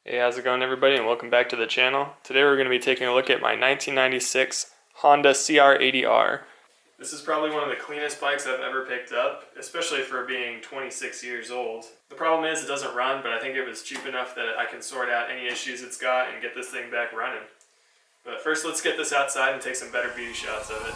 Hey, how's it going everybody, and welcome back to the channel. Today we're going to be taking a look at my 1996 Honda CR80R. This is probably one of the cleanest bikes I've ever picked up, especially for being 26 years old. The problem is it doesn't run, but I think it was cheap enough that I can sort out any issues it's got and get this thing back running. But first let's get this outside and take some better beauty shots of it.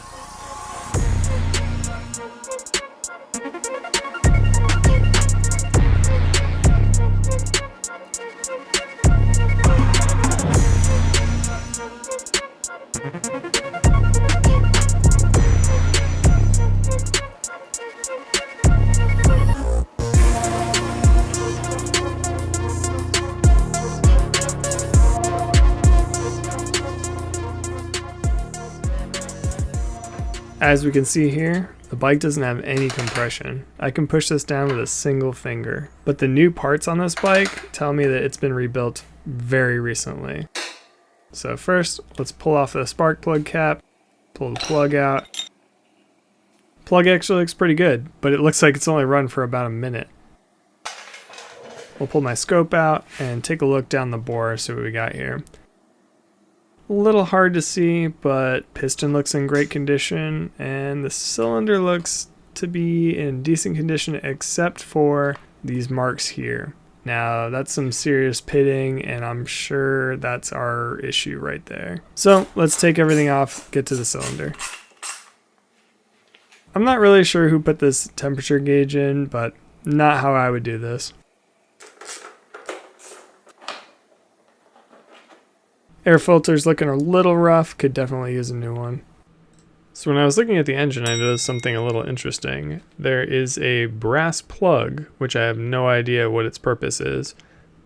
As we can see here, the bike doesn't have any compression. I can push this down with a single finger. But the new parts on this bike tell me that it's been rebuilt very recently. So first, let's pull off the spark plug cap, pull the plug out. Plug actually looks pretty good, but it looks like it's only run for about a minute. We'll pull my scope out and take a look down the bore, see what we got here. A little hard to see, but piston looks in great condition and the cylinder looks to be in decent condition except for these marks here. Now that's some serious pitting and I'm sure that's our issue right there. So let's take everything off, get to the cylinder. I'm not really sure who put this temperature gauge in, but not how I would do this. Air filter's looking a little rough, could definitely use a new one. So when I was looking at the engine, I noticed something a little interesting. There is a brass plug, which I have no idea what its purpose is,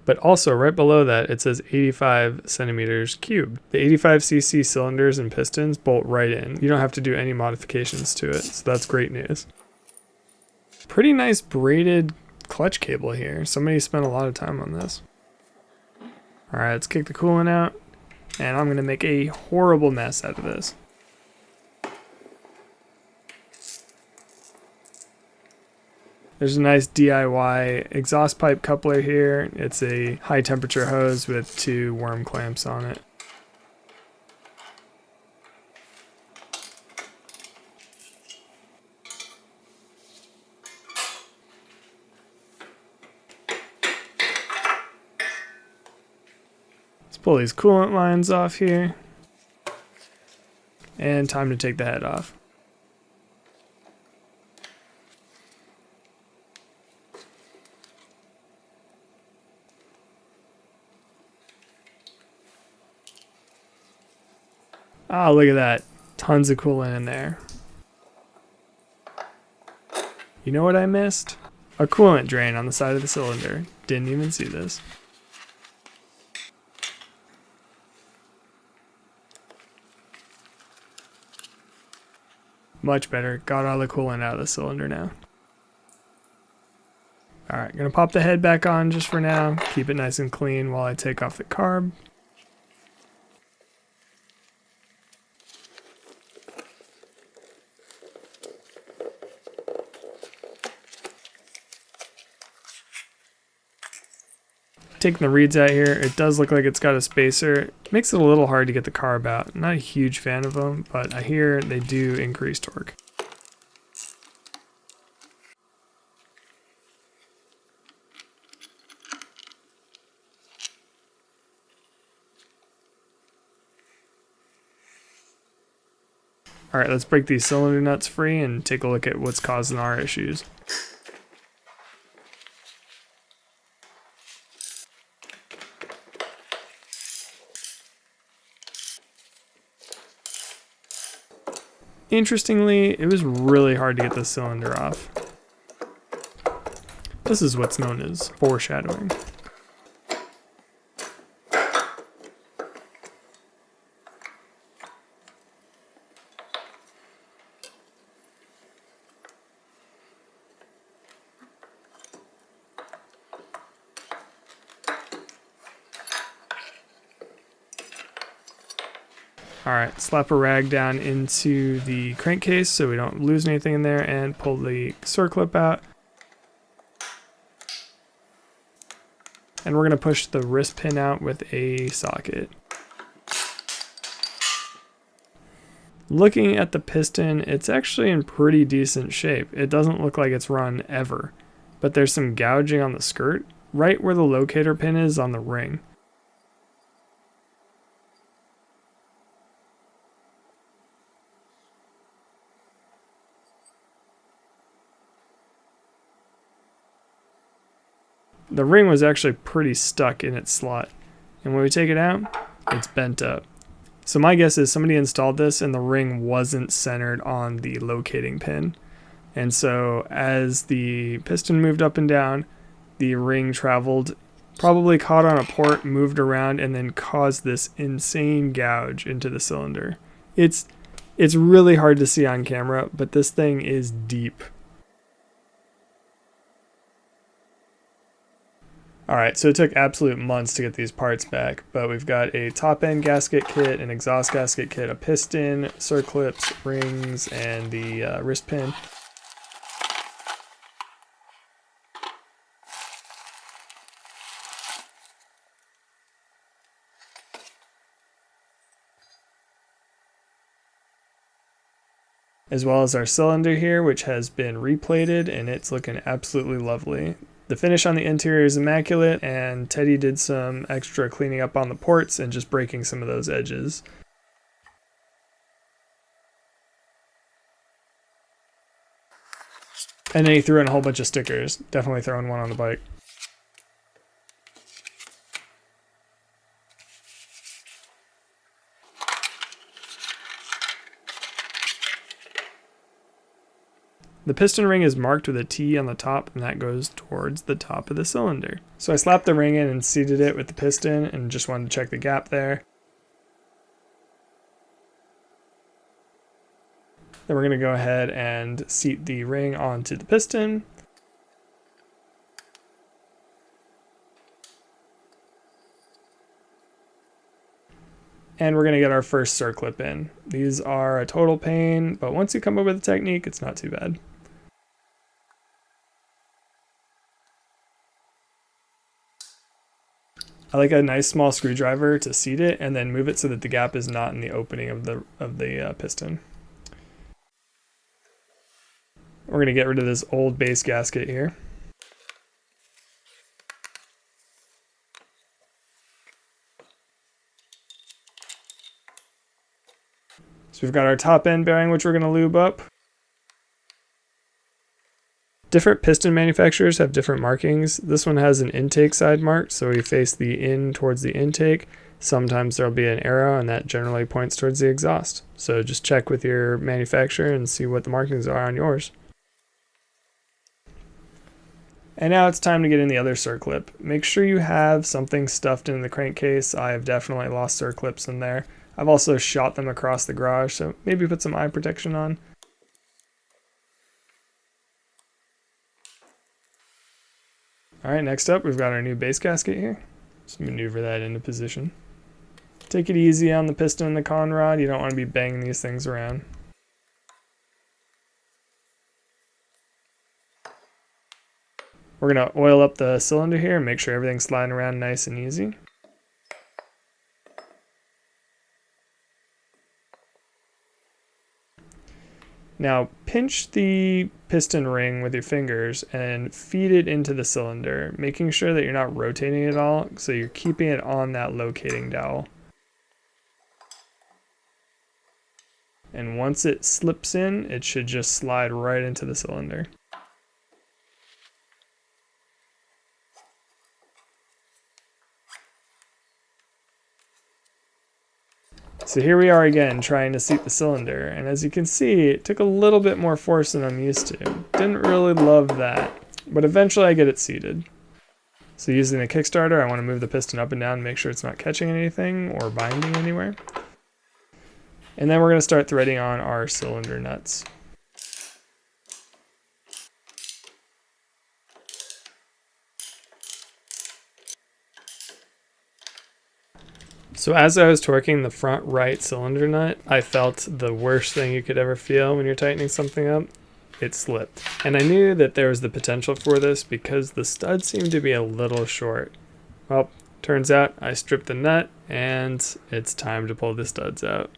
but also right below that it says 85 centimeters cubed. The 85cc cylinders and pistons bolt right in. You don't have to do any modifications to it, so that's great news. Pretty nice braided clutch cable here. Somebody spent a lot of time on this. Alright, let's kick the coolant out. And I'm going to make a horrible mess out of this. There's a nice DIY exhaust pipe coupler here. It's a high temperature hose with 2 worm clamps on it. Pull these coolant lines off here, and time to take the head off. Ah, look at that. Tons of coolant in there. You know what I missed? A coolant drain on the side of the cylinder. Didn't even see this. Much better. Got all the coolant out of the cylinder now. Alright, gonna pop the head back on just for now. Keep it nice and clean while I take off the carb. Taking the reeds out here, it does look like it's got a spacer. Makes it a little hard to get the carb out. Not a huge fan of them, but I hear they do increase torque. Alright, let's break these cylinder nuts free and take a look at what's causing our issues. Interestingly, it was really hard to get the cylinder off. This is what's known as foreshadowing. Alright, slap a rag down into the crankcase so we don't lose anything in there and pull the circlip out. and we're going to push the wrist pin out with a socket. Looking at the piston, it's actually in pretty decent shape. It doesn't look like it's run ever, but there's some gouging on the skirt right where the locator pin is on the ring. The ring was actually pretty stuck in its slot, and when we take it out, it's bent up. So my guess is somebody installed this and the ring wasn't centered on the locating pin. And so as the piston moved up and down, the ring traveled, probably caught on a port, moved around, and then caused this insane gouge into the cylinder. It's really hard to see on camera, but this thing is deep. Alright, so it took absolute months to get these parts back, but we've got a top end gasket kit, an exhaust gasket kit, a piston, circlips, rings, and the wrist pin. As well as our cylinder here, which has been replated, and it's looking absolutely lovely. The finish on the interior is immaculate, and Teddy did some extra cleaning up on the ports and just breaking some of those edges. And then he threw in a whole bunch of stickers, definitely throwing one on the bike. The piston ring is marked with a T on the top, and that goes towards the top of the cylinder. So I slapped the ring in and seated it with the piston and just wanted to check the gap there. Then we're going to go ahead and seat the ring onto the piston. And we're going to get our first circlip in. These are a total pain, but once you come up with a technique, it's not too bad. I like a nice small screwdriver to seat it and then move it so that the gap is not in the opening of the piston. We're going to get rid of this old base gasket here. So we've got our top end bearing, which we're going to lube up. Different piston manufacturers have different markings. This one has an intake side marked, so we face the in towards the intake. Sometimes there'll be an arrow, and that generally points towards the exhaust. So just check with your manufacturer and see what the markings are on yours. And now it's time to get in the other circlip. Make sure you have something stuffed in the crankcase. I have definitely lost circlips in there. I've also shot them across the garage, so maybe put some eye protection on. Alright, next up we've got our new base gasket here. Just maneuver that into position. Take it easy on the piston and the con rod. You don't want to be banging these things around. We're going to oil up the cylinder here and make sure everything's sliding around nice and easy. Now pinch the piston ring with your fingers and feed it into the cylinder, making sure that you're not rotating it all, so you're keeping it on that locating dowel. And once it slips in, it should just slide right into the cylinder. So here we are again trying to seat the cylinder, and as you can see, it took a little bit more force than I'm used to. Didn't really love that, but eventually I get it seated. So using the Kickstarter, I want to move the piston up and down and make sure it's not catching anything or binding anywhere. And then we're going to start threading on our cylinder nuts. So as I was torquing the front right cylinder nut, I felt the worst thing you could ever feel when you're tightening something up. It slipped. And I knew that there was the potential for this because the stud seemed to be a little short. Well, turns out I stripped the nut and it's time to pull the studs out.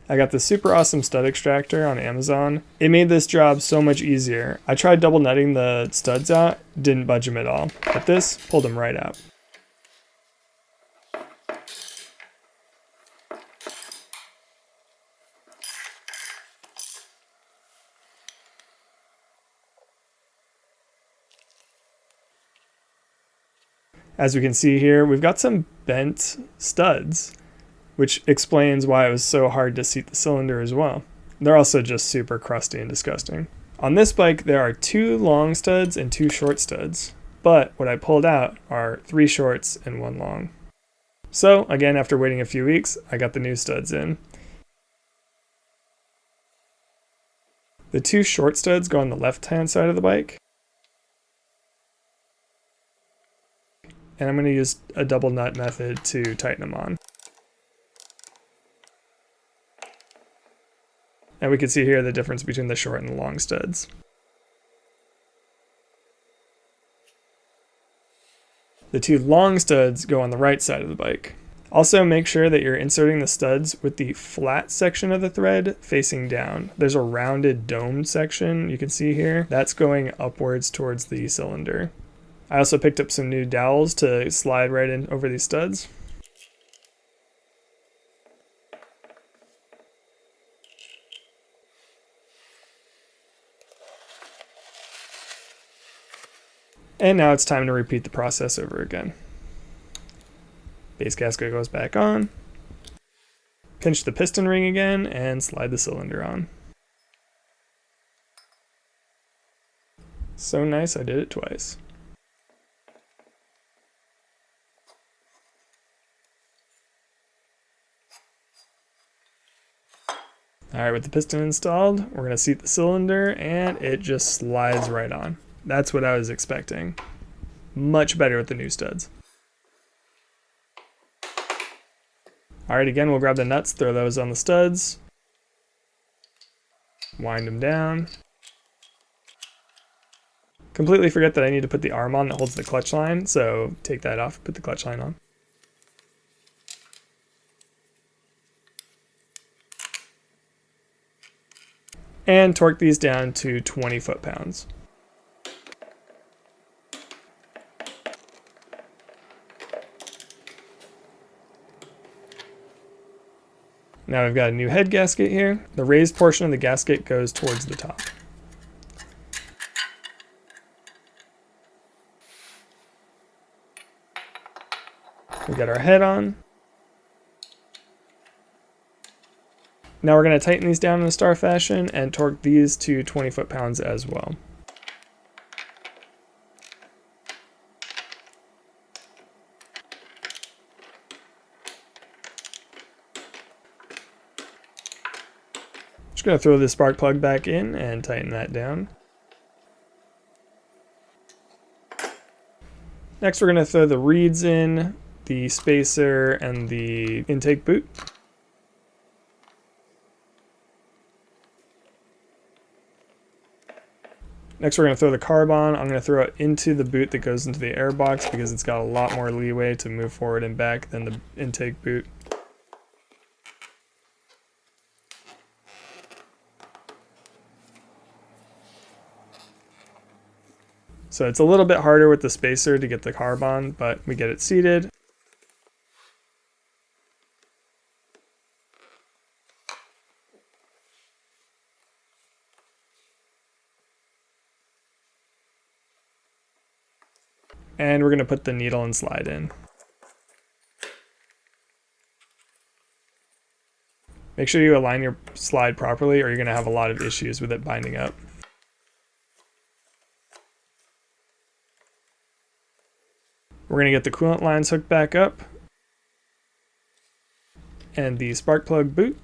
I got this super awesome stud extractor on Amazon. It made this job so much easier. I tried double nutting the studs out, didn't budge them at all, but this pulled them right out. As we can see here, we've got some bent studs, which explains why it was so hard to seat the cylinder as well. They're also just super crusty and disgusting. On this bike, there are 2 long studs and 2 short studs, but what I pulled out are 3 shorts and 1 long. So again, after waiting a few weeks, I got the new studs in. The 2 short studs go on the left-hand side of the bike, and I'm going to use a double nut method to tighten them on. And we can see here the difference between the short and the long studs. The 2 long studs go on the right side of the bike. Also, make sure that you're inserting the studs with the flat section of the thread facing down. There's a rounded domed section you can see here. That's going upwards towards the cylinder. I also picked up some new dowels to slide right in over these studs. And now it's time to repeat the process over again. Base gasket goes back on. Pinch the piston ring again and slide the cylinder on. So nice, I did it twice. Alright, with the piston installed, we're going to seat the cylinder and it just slides right on. That's what I was expecting. Much better with the new studs. Alright, again, we'll grab the nuts, throw those on the studs. Wind them down. Completely forget that I need to put the arm on that holds the clutch line, so take that off, put the clutch line on. And torque these down to 20 foot-pounds. Now we've got a new head gasket here. The raised portion of the gasket goes towards the top. We got our head on. Now we're going to tighten these down in a star fashion and torque these to 20 foot-pounds as well. Just going to throw the spark plug back in and tighten that down. Next we're going to throw the reeds in, the spacer, and the intake boot. Next we're going to throw the carb on. I'm going to throw it into the boot that goes into the air box because it's got a lot more leeway to move forward and back than the intake boot. So it's a little bit harder with the spacer to get the carb on, but we get it seated. And we're going to put the needle and slide in. Make sure you align your slide properly or you're going to have a lot of issues with it binding up. We're going to get the coolant lines hooked back up and the spark plug boot.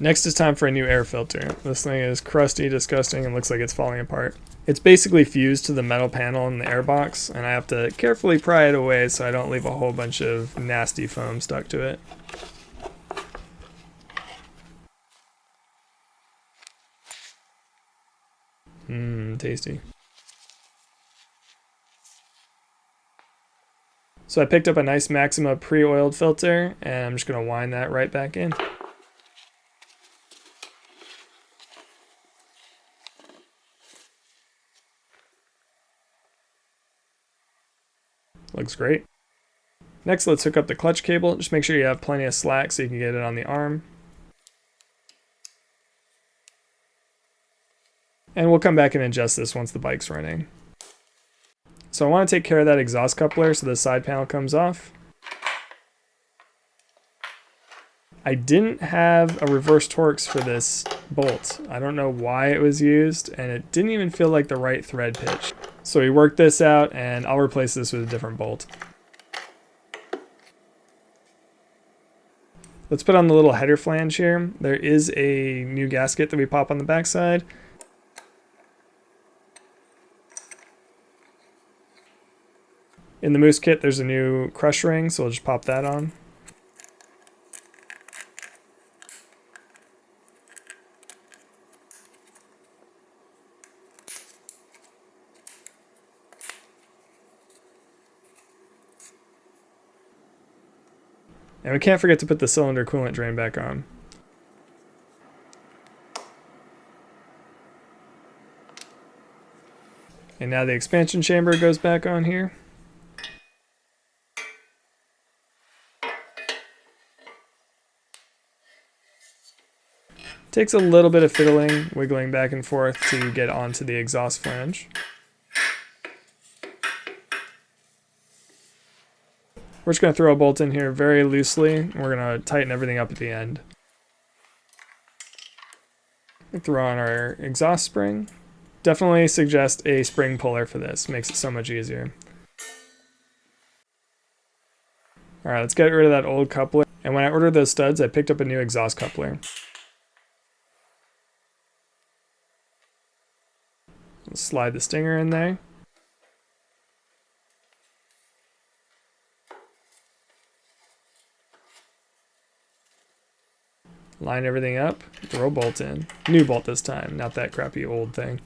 Next is time for a new air filter. This thing is crusty, disgusting, and looks like it's falling apart. It's basically fused to the metal panel in the air box, and I have to carefully pry it away so I don't leave a whole bunch of nasty foam stuck to it. Tasty. So I picked up a nice Maxima pre-oiled filter, and I'm just going to wind that right back in. Looks great. Next, let's hook up the clutch cable. Just make sure you have plenty of slack so you can get it on the arm. And we'll come back and adjust this once the bike's running. So I want to take care of that exhaust coupler so the side panel comes off. I didn't have a reverse Torx for this bolt. I don't know why it was used, and it didn't even feel like the right thread pitch. So we worked this out, and I'll replace this with a different bolt. Let's put on the little header flange here. There is a new gasket that we pop on the backside. In the Moose kit, there's a new crush ring, so we'll just pop that on. And we can't forget to put the cylinder coolant drain back on. And now the expansion chamber goes back on here. Takes a little bit of fiddling, wiggling back and forth to get onto the exhaust flange. We're just going to throw a bolt in here very loosely, and we're going to tighten everything up at the end. We throw on our exhaust spring. Definitely suggest a spring puller for this, makes it so much easier. Alright, let's get rid of that old coupler. And when I ordered those studs, I picked up a new exhaust coupler. Slide the stinger in there. Line everything up, throw a bolt in. New bolt this time, not that crappy old thing.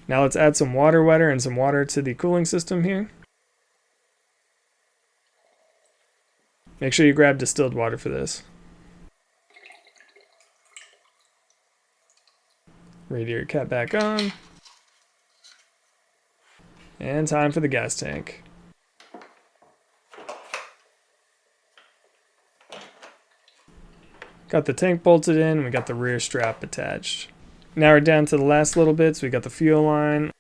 Now let's add some water wetter and some water to the cooling system here. Make sure you grab distilled water for this. Radiator cap back on. And time for the gas tank. Got the tank bolted in, we got the rear strap attached. Now we're down to the last little bits. We got the fuel line.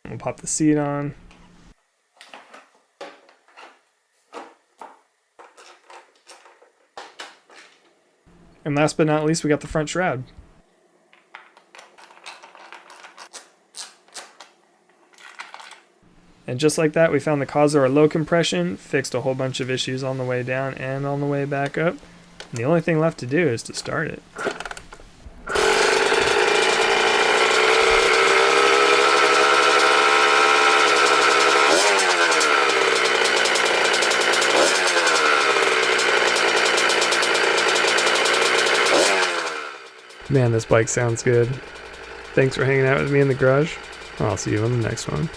We'll pop the seat on. And last but not least, we got the front shroud. And just like that, we found the cause of our low compression, fixed a whole bunch of issues on the way down and on the way back up. And the only thing left to do is to start it. Man, this bike sounds good. Thanks for hanging out with me in the garage. I'll see you on the next one.